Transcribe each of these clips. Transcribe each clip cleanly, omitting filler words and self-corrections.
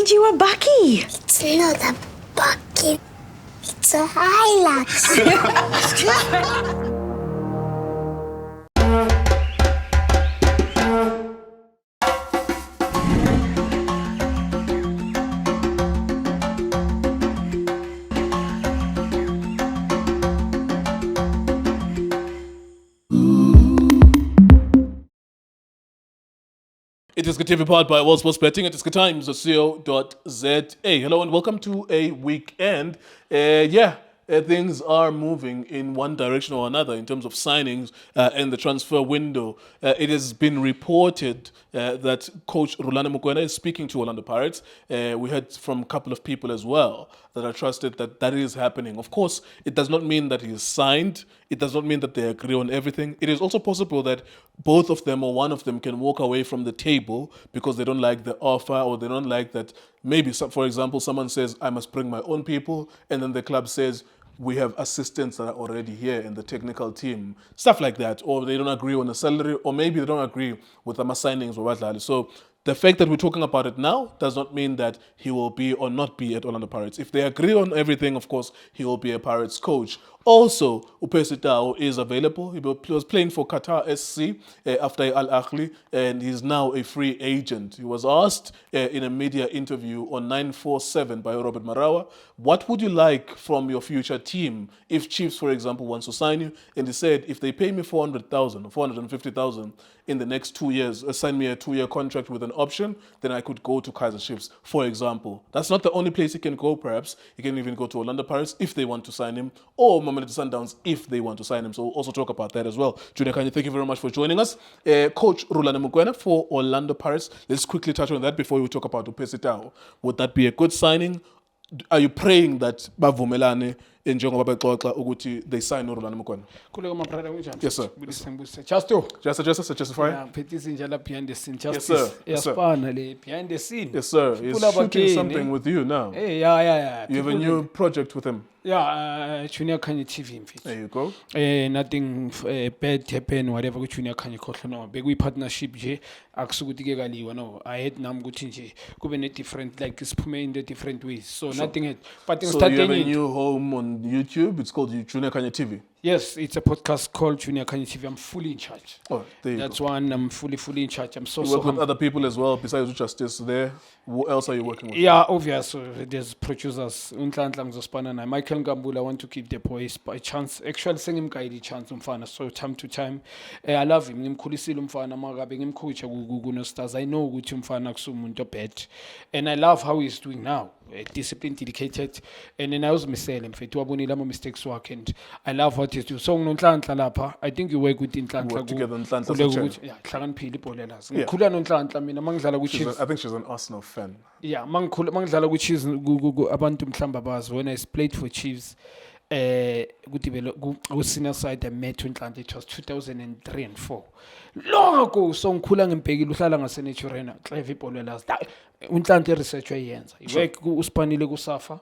find you a bucky. It's not a bucket. It's a Hilux. It is Good TV powered by World Sports Betting. It is goodtimes.co.za. Hello and welcome to a weekend. Things are moving in one direction or another in terms of signings and the transfer window. It has been reported that Coach Rulani Mokwena is speaking to Orlando Pirates. We heard from a couple of people as well that are trusted that is happening. Of course, it does not mean that he is signed. It does not mean that they agree on everything. It is also possible that both of them or one of them can walk away from the table because they don't like the offer or they don't like that. Maybe, for example, someone says, I must bring my own people, and then the club says, we have assistants that are already here in the technical team, stuff like that, or they don't agree on a salary, or maybe they don't agree with the signings or what. So the fact that we're talking about it now does not mean that he will be or not be at Orlando Pirates. If they agree on everything, of course, he will be a Pirates coach. Also, Upesi Tao is available. He was playing for Qatar SC after Al Ahly, and he's now a free agent. He was asked in a media interview on 947 by Robert Marawa, what would you like from your future team if Chiefs, for example, wants to sign you? And he said, if they pay me 400,000 or 450,000 in the next 2 years, sign me a 2-year contract with an option, then I could go to Kaizer Chiefs, for example. That's not the only place he can go, perhaps. He can even go to Orlando Pirates if they want to sign him, or Mamelodi Sundowns if they want to sign him. So we'll also talk about that as well. Junior Kanye, thank you very much for joining us. Coach Rulani Mokwena for Orlando Pirates. Let's quickly touch on that before we talk about Upesi Tao. Would that be a good signing? Are you praying that bavumelane njengoba bexoxa ukuthi they sign uRulani Mokwena? Kuleko mabrother unjani? Yes, sir. Bulisembuse. Justo. Just justify. Yeah, phethisa njalo behind the scene. Yes, sir. Yes, sir. Yasipana le behind the scene. Yes, sir. He's shooting something with you now. Hey, yeah. You have a new project with him. Yeah, Junior Kanye TV mfethu. There you go. Nothing bad happen whatever ku Junior Kanye khohlo no. Bekuyi partnership nje akusukuthi ke kaliwa no. I had nami ukuthi nje kube ne different like siphume in the different ways. So sure. Nothing had but so you have a new home on YouTube. It's called Junior Kanye TV. Yes, it's a podcast called Junior Kanye TV. I'm fully in charge. Oh, there you That's go. One. I'm fully in charge. I'm so you work with other people as well besides Justice there. Who else are you working with? Yeah, obvious. So there's producers. Michael Gambula, I want to keep the boys by chance. Actually, send him guide chance umfana. So time to time, I love him. Ngimkhulisile umfana magabe ngimcoach kuno stars. I know ukuthi umfana kusumuntu bet, and I love how he's doing now. Disciplined, dedicated, and then I was mfethu wabonile ama mistakes wakhe, and I love what he's doing. So nonhlanhla lapha, I think you work with Nhlanhla. Work together Nhlanhla. Yeah, hlakaniphile ibholelazi. Ngikhula nonhlanhla mina mangidlala ku Chiefs. I think she's an Arsenal fan. Yeah, mangidlala ku Chiefs abantu mhlamba bazi when I played for Chiefs ku senior side I met Nhlanhla. It was 2003 and 4. Long ago, so ngikhula ngembhekile uhlala ngaseNaturena, Cleve ibholelazi. Nhlanhla research wayenza. Iwork uSpanile kuSafa.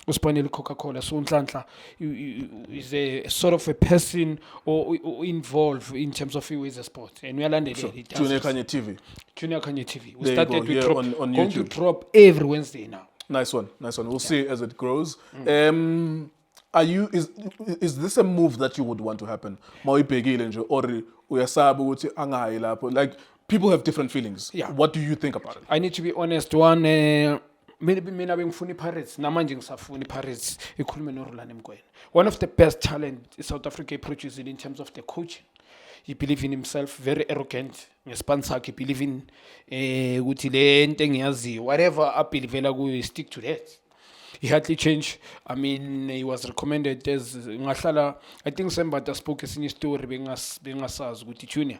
Uspanile Coca-Cola. So Nhlanhla is a sort of a person or involved in terms of with the sport. And we are landed sure. Junior Kanye TV. Junior Kanye TV. We there started with drop, on going YouTube. to drop every Wednesday now. Nice one. We'll see as it grows. Is this a move that you would want to happen? Like people have different feelings. Yeah. What do you think about it? I need to be honest. One, mina bengifuna Pirates. Namanje ngisafuna Pirates. Ikhulume noRulani Mokwena. One of the best talent South Africa produces in terms of the coaching. He believes in himself, very arrogant. Ngespansa he believe in ukuthi le nto engiyaziyo, whatever abelievela kuyo, stick to that. He hardly changed. I mean, he was recommended as ngahlala. I think Sembata spoke a story bengasazi ukuthi Junior.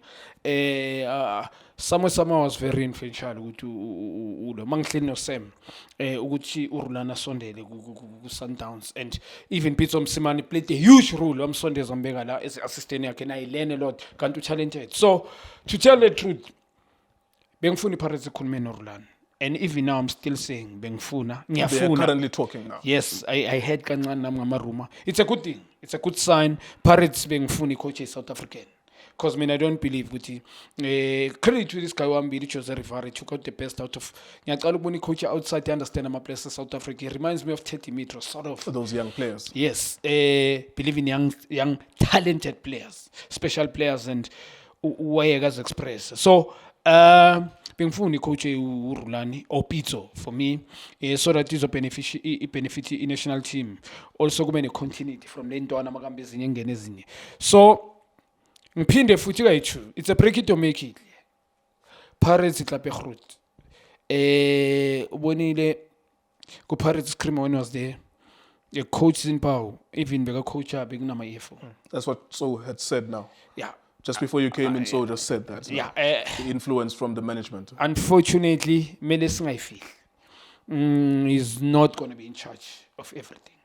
Sama was very influential ukuthi ulo mangihleli no Sam ukuthi uRulana sondele ku Sundowns, and even Pitso Msimani played a huge role amsondeza mbeka la as assistant yakhe, and I learn a lot, kanti talented. So to tell the truth, bengifuna iPirates ikhulume noRulana. And even now, I'm still saying, Bengfuna. They are currently talking now. Yes, I heard Kangan Namama rumor. It's a good thing. It's a good sign. Pirates Bengfuni coach is South African. Because I don't believe ukuthi credit to this guy wambili Jose Rivera took out the best out of ngiyacala ukubona coach outside to understand my place in South Africa. He reminds me of 30 meters sort of. For those young players. Yes, believe in young talented players, special players and Wayega's Express. So bengifuni coach uRulani or Pizzo for me so that is a benefit in national team. Also kube ne continuity from le ntwana makambe ezinye engene ezinye. So ngiphinde futhi kayichu it's a break it or make it. Pirates iklape groot. Ubonile ku Pirates scream when was there. The coach in power, even bigger coach big number EFO. That's what So had said now. Yeah. Just before you came in, So just said that. Yeah. The influence from the management. Unfortunately, Meles I feel is not going to be in charge of everything.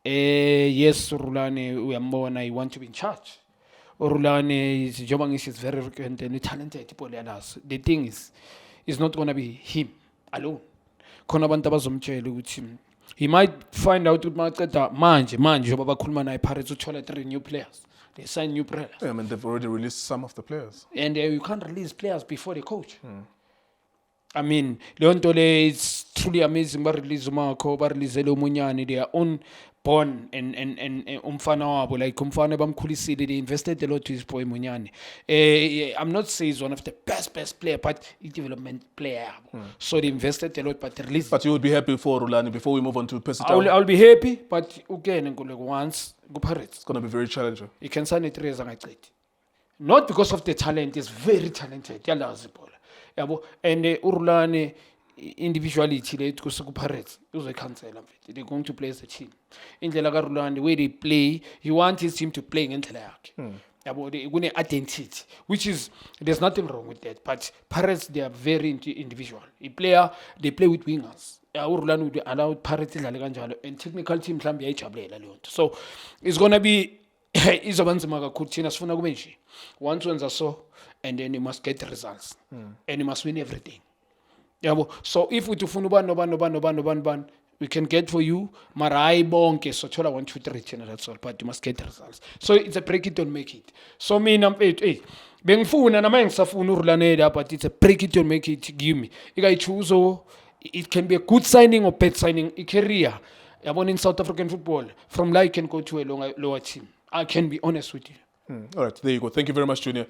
Yes, Rulane, we are more and I want to be in charge. Rulane is Jobangish is very and talented people like us. The thing is, it's not going to be him alone. He might find out manje ngoba bakhuluma naye Pirates uthola 3 new players. They sign new players. Yeah, I mean, they've already released some of the players. And you can't release players before the coach. I mean, Leontole is truly amazing. Ba release Marco, ba release Munyani, they are own born and umfana wabo, like umfana bamkhulisile, they invested a lot to his boy Munyani. I'm not saying he's one of the best player, but he's development player. So they invested a lot, but they released. But you would be happy for Rulani before we move on to Pesita. I'll be happy, but again, once go Pirates. It's going to be very challenging. He can sign it 3 years not because of the talent, he's very talented. And Urulane individuality late go Pirates, uzo cancel. They're going to play as a team. In the Lagarulane, the way they play, he wants his team to play in the about the identity, which is there's nothing wrong with that. But Pirates, they are very individual. A player, they play with wingers. Urulane would allow Pirates and technical team can be so it's gonna be izobanzima kakhulu thina sifuna kube nje once wenza so and then you must get results and you must win everything. So if we ufuna ubani we can get for you mara hayi bonke so thola 1 2 3 thina that's all, but you must get results. So it's a break it or make it. So mina mfethu bengifuna nama ngisafuna uRulane but it's a break it or make it. Give me choose. It can be a good signing or bad signing. A career, in South African football. From there, you can go to a lower team. I can be honest with you. All right, there you go. Thank you very much, Junior.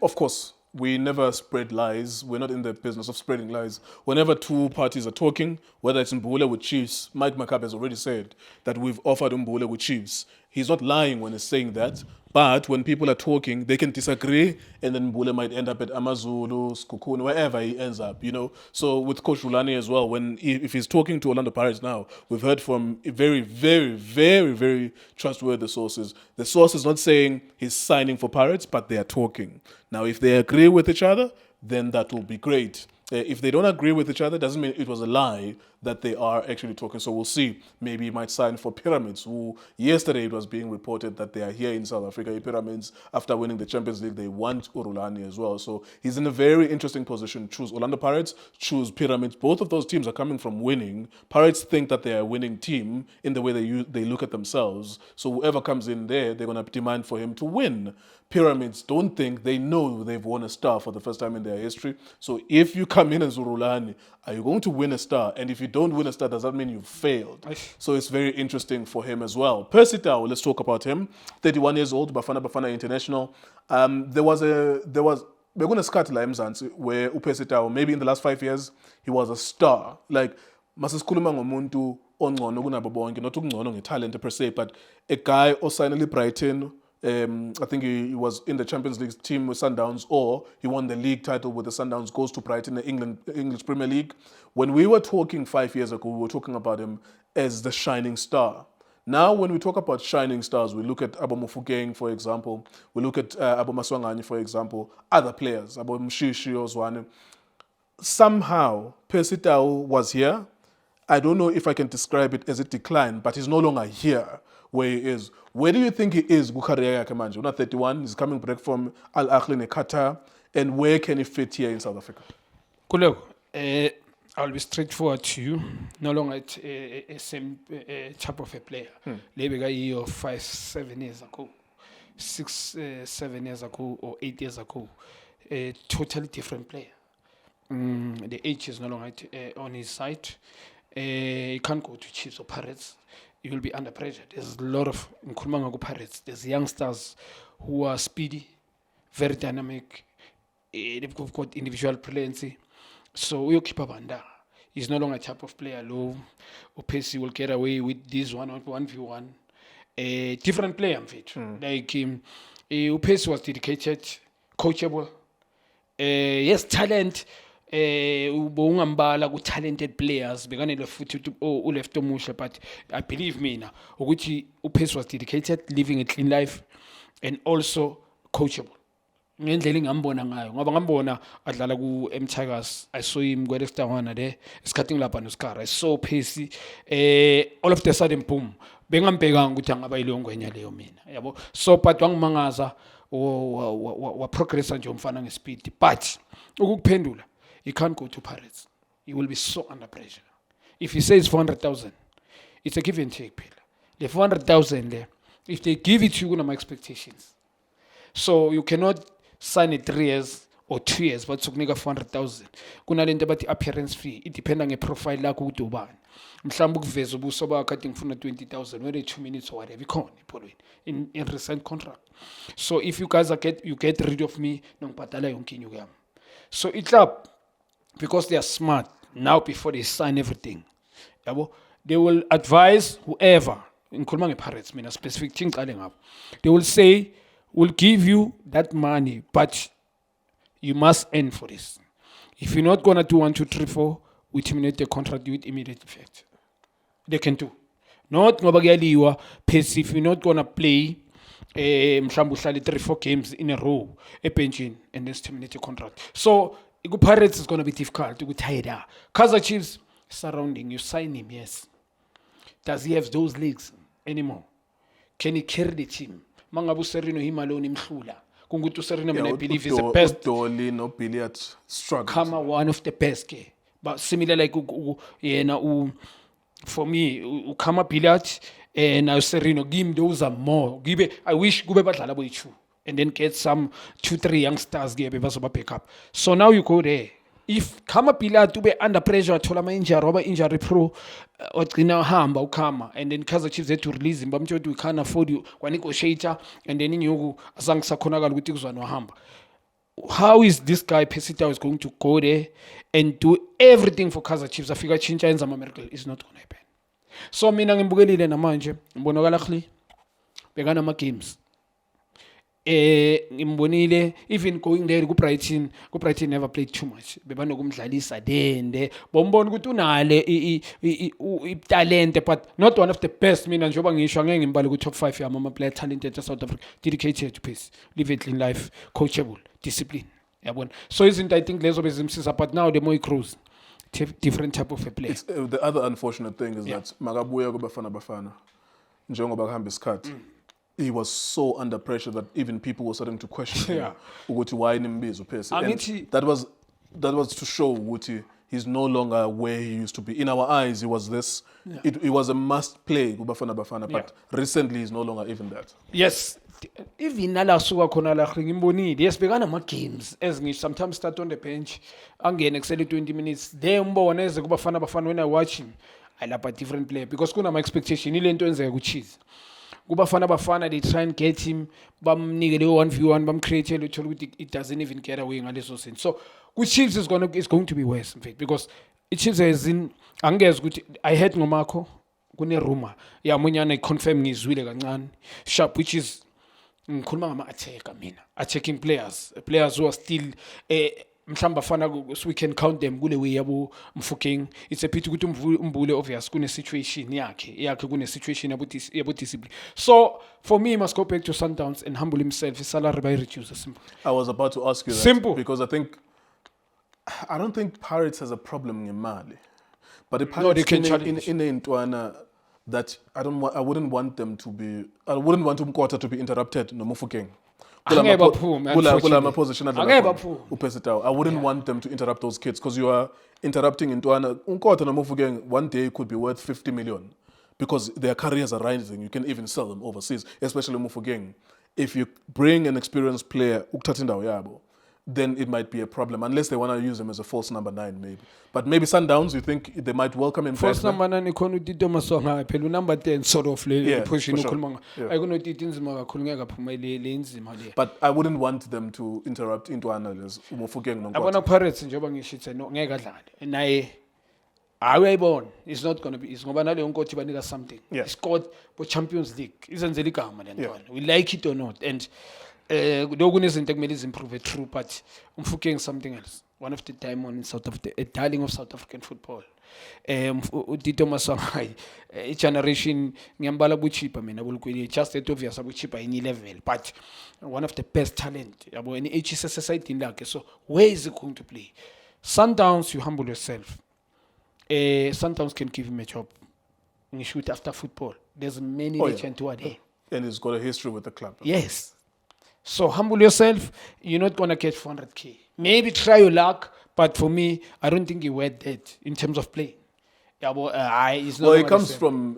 Of course, we never spread lies. We're not in the business of spreading lies. Whenever two parties are talking, whether it's Mbule with Chiefs, Mike Makabe has already said that we've offered Mbule with Chiefs. He's not lying when he's saying that. But when people are talking, they can disagree, and then Mbule might end up at Amazulu, Skukuni, wherever he ends up, So with Coach Rulani as well, if he's talking to Orlando Pirates now, we've heard from very, very, very, very trustworthy sources. The source is not saying he's signing for Pirates, but they are talking. Now, if they agree with each other, then that will be great. If they don't agree with each other, doesn't mean it was a lie that they are actually talking. So we'll see. Maybe he might sign for Pyramids, who yesterday it was being reported that they are here in South Africa. Pyramids, after winning the Champions League, they want Urulani as well. So he's in a very interesting position. Choose Orlando Pirates, choose Pyramids. Both of those teams are coming from winning. Pirates think that they're a winning team in the way they look at themselves. So whoever comes in there, they're going to demand for him to win. Pyramids don't think, they know they've won a star for the first time in their history. So if you come in as Urulani, are you going to win a star? And if you don't win a star, does that mean you've failed? So it's very interesting for him as well. Percy Tau, let's talk about him. 31 years old, Bafana International. We're going to start Mzansi, where Percy Tau, maybe in the last 5 years, he was a star. Like, masisikhuluma ngomuntu ongcono kunabo bonke, not ungcono ngetalent per se, but a guy osigned Brighton. I think he was in the Champions League team with Sundowns, or he won the league title with the Sundowns, goes to Brighton, the English Premier League. When we were talking 5 years ago, we were talking about him as the shining star. Now, when we talk about shining stars, we look at Abo Mofokeng, for example. We look at Abo Maswanganyi, for example. Other players, Abo Mshishi, Ozwane. Somehow, Percy Tau was here. I don't know if I can describe it as a decline, but he's no longer here where he is. Where do you think he is, Gukaria Yakamanje? Not 31, he's coming back from Al Ahly in Qatar. And where can he fit here in South Africa? Kulego, I'll be straightforward to you. No longer a same type of a player. Maybe a year or 5, 7 years ago. 7 years ago or 8 years ago. A totally different player. The age is no longer on his side. You can't go to Chiefs or Pirates. You will be under pressure. There's a lot of Nkulumanga Pirates. There's youngsters who are speedy, very dynamic. They've got individual brilliancy. So you keep up on that. He's no longer a type of player low. Opesi will get away with this 1v1. A different player, like Opesi was dedicated, coachable. Yes, talent. Ubongambala talented players bekanele futhi left omusha, but I believe mina ukuthi Upesi was dedicated, living a clean life and also coachable. Ngendlela engambona ngayo ngoba ngambona adlala ku Tigers. I saw him kwele Stawana there esikhathini lapha noScar. I saw Pesi all of the sudden boom bengambhekanga ukuthi angaba yilongwenya leyo mina yabo. So but wangimangaza wa progressa nje umfana ngespeed, but ukuphendula, he can't go to Pirates. He will be so under pressure. If he says 400,000, it's a give and take. The 400,000 there, if they give it to you, my expectations. So you cannot sign it 3 years or 2 years, but to make 400,000. Kuna lento about the appearance fee. It depends on the profile like umuntu ubani. Mhlawumbe ukuveza ubuso bakhe athi ngifuna 20,000 when 2 minutes or whatever. In recent contract. So if you guys you get rid of me, nongibhadala yonke into yami. So it's up. Because they are smart now before they sign everything. They will advise whoever, including Pirates, specific things, they will say, we'll give you that money, but you must earn for this. If you're not going to do 1, 2, 3, 4, we terminate the contract with immediate effect. They can do. Not if you're not going to play 3, 4 games in a row, a pension, and then terminate the contract. So, Pirates is going to be difficult to tie there. Kaizer Chiefs surrounding you, sign him, yes. Does he have those legs anymore? Can he carry the team? Mangabu Serino him alone imhlula. Kungutu Serino, I believe is the best. Dolly, no billiard struggle. Kama one of the best. But similar like for me, Kama billiard and now Serino, give him those are more. I wish Gube Batala boy chu. And then get some 2, 3 youngsters pick up. So now you go there. If Kama Pila to be under pressure, Tolama injury, Robert injury pro, or now Hamba Kama, and then Kaizer Chiefs had to release him. Bamjo, we can't afford you. When you go Shaita, and then you Sang Sakonaga with no Hamba. How is this guy Pesita is going to go there and do everything for Kaizer Chiefs? I figure Chincha and Zama Miracle is not going to happen. So Minang Mbugeli then a manje, Bonogalakli, Begana games. Even going there, Brighton never played too much. Bebano kumdlalisa there. Bombon kutunale talent, but not one of the best. Mina njoba ngisho ngeke ngimbali ku top 5 ya mama player talented to South Africa, dedicated to peace, live it in life, coachable, discipline. Yabona. So isn't I think lezo bezimsisa, but now the more he grows, different type of a player. The other unfortunate thing is that Magabuya Bafana njengoba kuhamba isikhathi. He was so under pressure that even people were starting to question him. Why that was to show Wuti he's no longer where he used to be. In our eyes, he was this. It was a must play Bafana, but recently he's no longer even that. Yes. Even Nalasuwa Konala Ngimboni, yes, began ama games as me sometimes start on the bench. Again, excel 20 minutes. Then Bafana when I watch him, I love a different player because kuna my expectation. He learned to good cheese. Bafana, they try and get him, bamnikele 1v1, create it doesn't even get away in this sense. So, with Chiefs is going to be worse, in fact, because Chiefs is in Angus. I heard Nomako, Gune rumor, Munyana confirm is really kancane sharp, which is attacking players who are still. So we can count them kule way yabo Mfokeng. It's a pity ukuthi Mbule obvious kune situation yakhe kune situation yabo discipline. So for me he must go back to Sundowns and humble himself. His salary by reduce. Simple. I was about to ask you that. Simple. Because I don't think Pirates has a problem in Mali. But the Pirates they can challenge in Ntwana that I wouldn't want them to be. I wouldn't want Mkwata to be interrupted no Mfokeng. I wouldn't want them to interrupt those kids because you are interrupting into one day could be worth 50 million because their careers are rising. You can even sell them overseas, especially Mufugeng. if you bring an experienced player, ukuthatha indawo yabo, then it might be a problem, unless they want to use him as a false number 9, maybe. But maybe Sundowns, you think they might welcome him First back? number 9 ikhona uTito Masonga phela number 10 sort of le Yeah, position for sure. ukhuluma Yeah. ayikona uTito inzima kakhulu ngeke aphuma le inzima le. But I wouldn't want them to interrupt Intwana les Mofokeng Abona Nonkwata. Pirates njengoba ngishithe no ngeke adlale. Naye awuyayibona it's not going to be is ngoba nale nkothi banika something. Yeah. He scored for Champions League. Izenzela igama le Yeah. ntwana. We like it or not and lokhu nezinto ekumele izimprove true but umfukeng something else. One of the diamond in South Africa, a darling of South African football. Utito Masonga generation ngiyambala buchipa mina bulkweli just that obvious abuchipa in level but one of the best talent yabo any HSS society lakhe so where is he going to play? Sundowns, you humble yourself. Sundowns can give him a job. You shoot after football. There's many legends who are there. And he's got a history with the club. Yes. So humble yourself. You're not gonna get 400k. Maybe try your luck, but for me, I don't think he worth that in terms of play. Yeah, but it's not. Well, he gonna comes save. from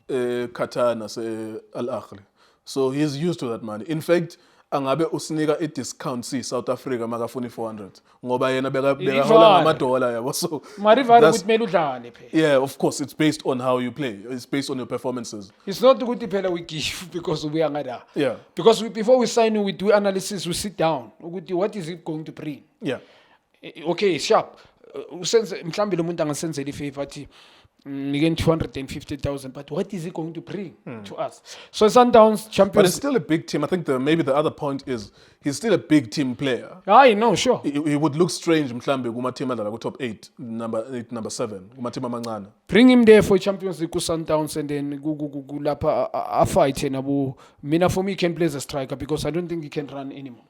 Qatar, Al Ahly. So he's used to that money. In fact, angabe usinika i-discount South Africa makafuni 400 ngoba yena bekahola ngamadola yabo. So Marivari that's- ukuthi mele udlale phela. yeah, of course, it's based on how you play. It's based on your performances. It's not ukuthi phela we give because we are ngada. Yeah. Because before we sign, we do analysis. We sit down. Ukuthi what is it going to bring? Yeah. Okay, sharp. Usenze mhlambi lo muntu angasenzela ifavor athi ngike 250,000 but what is it going to bring to us? So Sundowns But champions. it's still a big team. I think maybe the other point is he's still a big team player. I know, sure. He would look strange mhlambe kuma team adlala ku top 8, number 7, kuma team amancane. Bring him there for Champions League ku Sundowns and then lapha a fight nabo. Mina for me he can play as a striker because I don't think he can run anymore.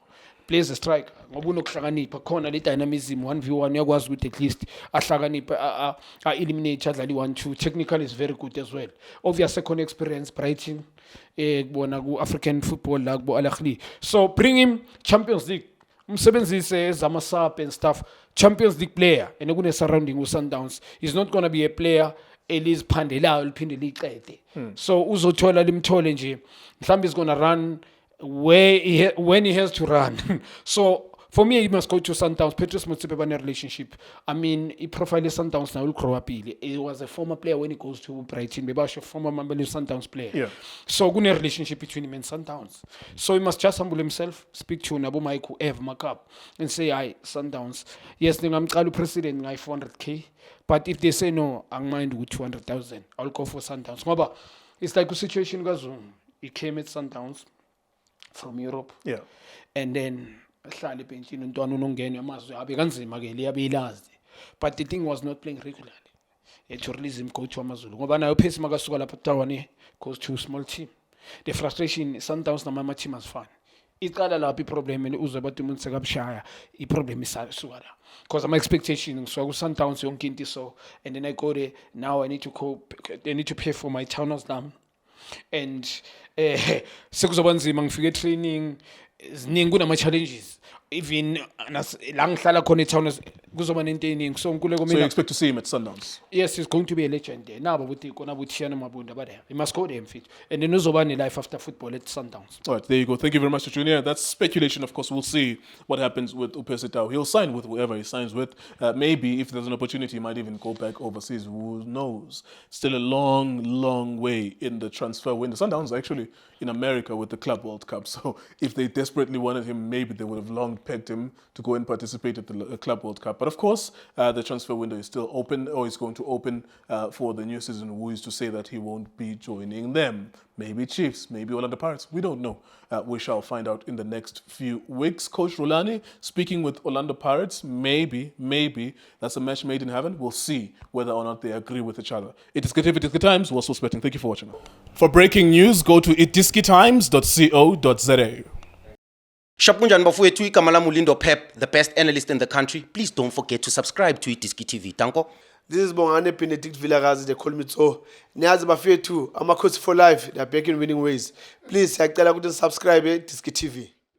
Play as a striker ngoba unokuhlakanipha khona le dynamism 1v1 uyakwazi ukuthi at least ahlakaniphe a eliminate adlali 1-2 technical is very good as well. Obviously khona experience Brighton kubona ku African football la kubo Al Ahly. So bring him Champions League. Umsebenzise zama sub and stuff. Champions League player and kune surrounding with Sundowns. He's not going to be a player eliziphandelayo liphinde liqede. So uzothola limthole nje. Mhlambe is going to run when he has to run. So for me, he must go to Sundowns. Petrus Motsepe bane relationship. I mean, he profile Sundowns now will grow up. He was a former player when he goes to Brighton. Maybe a former member of Sundowns player. Yeah. So good relationship between him and Sundowns. So he must just humble himself, speak to Nabo Mike whoever Makap and say, "Hi, Sundowns. Yes, I'm president. I 400k. But if they say no, I mind with 200,000. I'll go for Sundowns." Ngoba it's like a situation Gazum. He came at Sundowns from Europe. Yeah. And then hlale ebhentshini untwana unongena amazwi abe kanzima ke liyabe ilazi. But the thing was not playing regularly. To release him go to Amazulu. Ngoba nayo phesi makasuka lapha Tawane goes to a small team. The frustration Sundowns nama team as fun. Iqala lapha iproblem uzwe bathi umuntu sekabushaya iproblem isasuka la. Because my expectation so ku Sundowns yonke into so and then I go there now I need to pay for my town as dam. And sekuzoba nzima ngifike training ziningi kunama challenges even la ngihlala khona etown kuzoba nento eningi so ngikule So you kumina expect to see him at Sundowns? yes he's going to be a legend there nabo buthi kona buthiyana mabunda bade he must go there mfit and then uzoba ne life after football at Sundowns. All right, there you go. Thank you very much, Junior. That's speculation, of course. We'll see what happens with Upesitao. He'll sign with whoever he signs with. Maybe if there's an opportunity, he might even go back overseas. Who knows? Still a long, long way in the transfer window. Sundowns are actually in America with the Club World Cup. So if they desperately wanted him, maybe they would have long pegged him to go and participate at the Club World Cup. But of course, the transfer window is still open, or is going to open for the new season. Who is to say that he won't be joining them? Maybe Chiefs, maybe Orlando Pirates. We don't know. We shall find out in the next few weeks. Coach Rulani speaking with Orlando Pirates. Maybe that's a match made in heaven. We'll see whether or not they agree with each other. It is good. It is good times. We're also betting. Thank you for watching. For breaking news, go to itiskitimes.co.za. Shapunjani bafowethu igama lami uLindo Pep, the best analyst in the country. Please don't forget to subscribe to iDiski TV. Tanko. This is Bongane Benedict Vilakazi, they call me so. Niyazi bafethu, ama coach for life, they are back in winning ways. Please, siyacela ukuthi subscribe iDiski TV.